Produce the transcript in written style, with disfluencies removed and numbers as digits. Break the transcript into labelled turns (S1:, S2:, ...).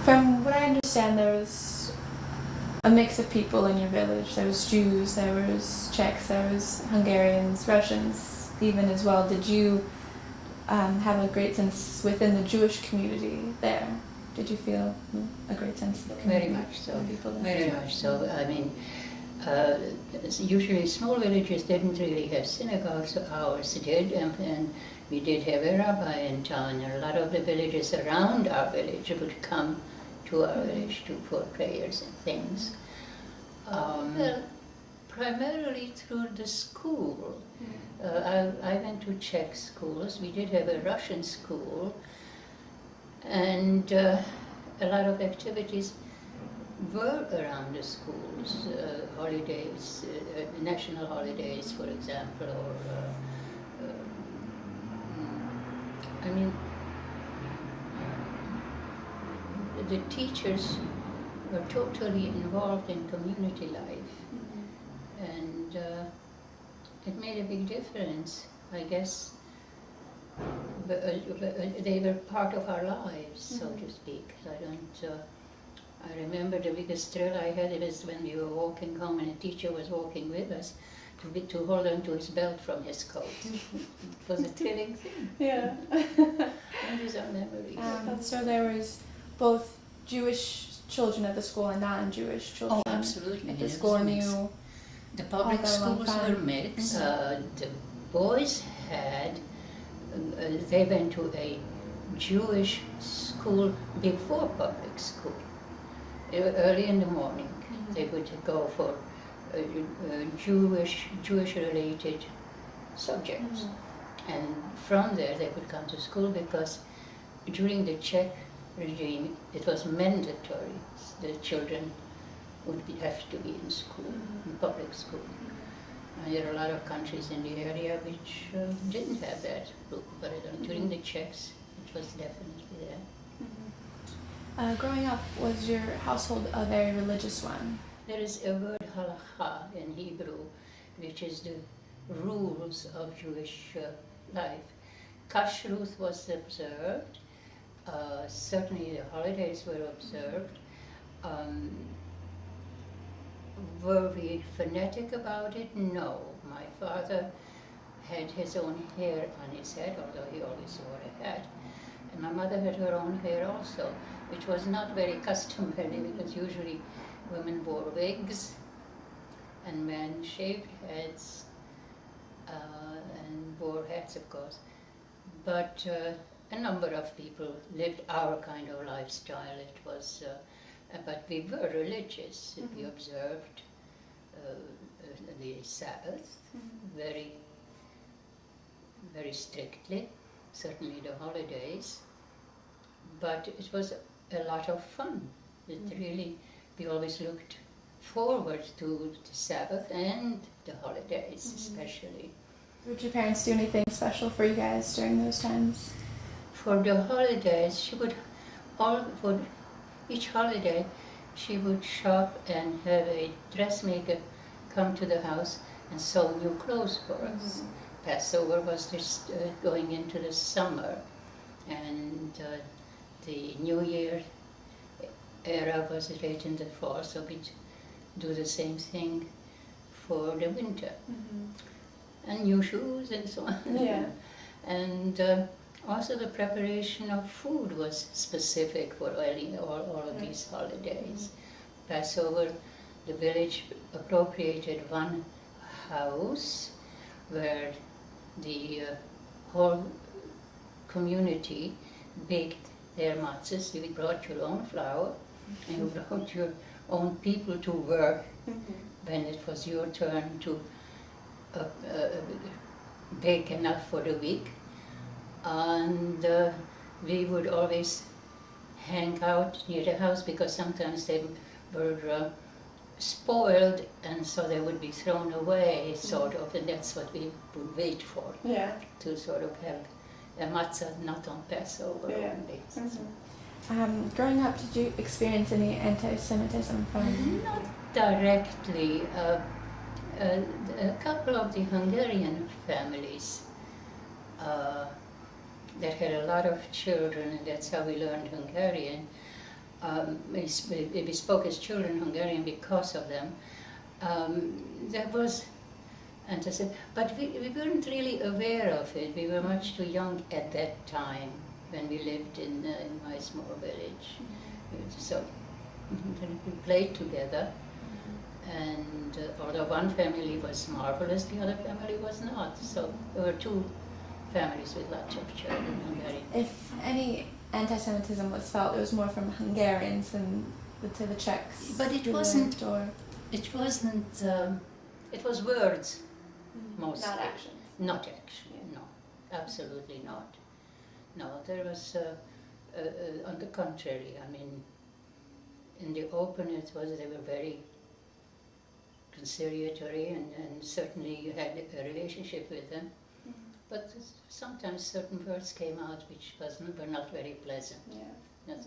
S1: From what I understand, there was a mix of people in your village. There was Jews, there was Czechs, there was Hungarians, Russians even as well. Did you have a great sense within the Jewish community there? Did you feel a great sense of the community?
S2: Very much so.
S1: People there?
S2: Very much so. I mean, usually small villages didn't really have synagogues. Ours did, and we did have a rabbi in town. And a lot of the villages around our village would come to our village for prayers and things. Well, primarily through the school. I went to Czech schools. We did have a Russian school, and a lot of activities were around the schools, holidays, national holidays, for example, or I mean, the teachers were totally involved in community life, and it made a big difference, I guess. They were part of our lives, so to speak. I remember the biggest thrill I had was when we were walking home and a teacher was walking with us to hold on to his belt from his coat. It was a thrilling thing.
S1: Yeah.
S2: These are memories.
S1: So there was both Jewish children at the school and non-Jewish children.
S2: Oh, absolutely.
S1: At the school knew.
S2: The public schools were mixed. The boys had, they went to a Jewish school before public school. Early in the morning, they would go for Jewish-related subjects. And from there they would come to school because during the Czech regime it was mandatory. The children would have to be in school, in public school. And there are a lot of countries in the area which didn't have that group, but during the Czechs it was definitely there.
S1: Growing up, was your household a very religious one?
S2: There is a word halacha in Hebrew, which is the rules of Jewish life. Kashrut was observed, certainly the holidays were observed. Were we fanatic about it? No. My father had his own hair on his head, although he always wore a hat. And my mother had her own hair also, which was not very customary because usually women wore wigs and men shaved heads and wore hats, of course. But a number of people lived our kind of lifestyle. It was, but we were religious. We observed the Sabbath very, very strictly, certainly the holidays. But it was a lot of fun. It really, we always looked forward to the Sabbath and the holidays, especially.
S1: Would your parents do anything special for you guys during those times?
S2: For the holidays, she would, for each holiday, she would shop and have a dressmaker come to the house and sew new clothes for us. Passover was just going into the summer, and the New Year era was late in the fall, so we'd do the same thing for the winter. And new shoes and so on.
S1: Yeah.
S2: And also the preparation of food was specific for all of these holidays. Passover, the village appropriated one house where the whole community baked their matzahs. You brought your own flour and you brought your own people to work when it was your turn to bake enough for the week. And we would always hang out near the house because sometimes they were spoiled and so they would be thrown away, sort of, and that's what we would wait for, to sort of have a matzah not on Passover only.
S1: Growing up, did you experience any anti-Semitism from?
S2: Not directly. A couple of the Hungarian families that had a lot of children, and that's how we learned Hungarian, we spoke as children Hungarian because of them. There was anti-Semitism, but we weren't really aware of it. We were much too young at that time when we lived in my small village. So we played together, and although one family was marvelous, the other family was not. So there were two families with lots of children in Hungary.
S1: If any anti-Semitism was felt, it was more from Hungarians than to the Czechs.
S2: But it wasn't. It wasn't. It was words, mostly.
S1: Not action.
S2: Not action. Yeah. No, absolutely not. No, there was. On the contrary, I mean, in the open, it was. They were very conciliatory, and certainly you had a relationship with them. But sometimes certain words came out which were not very pleasant.
S1: Yeah.
S2: Not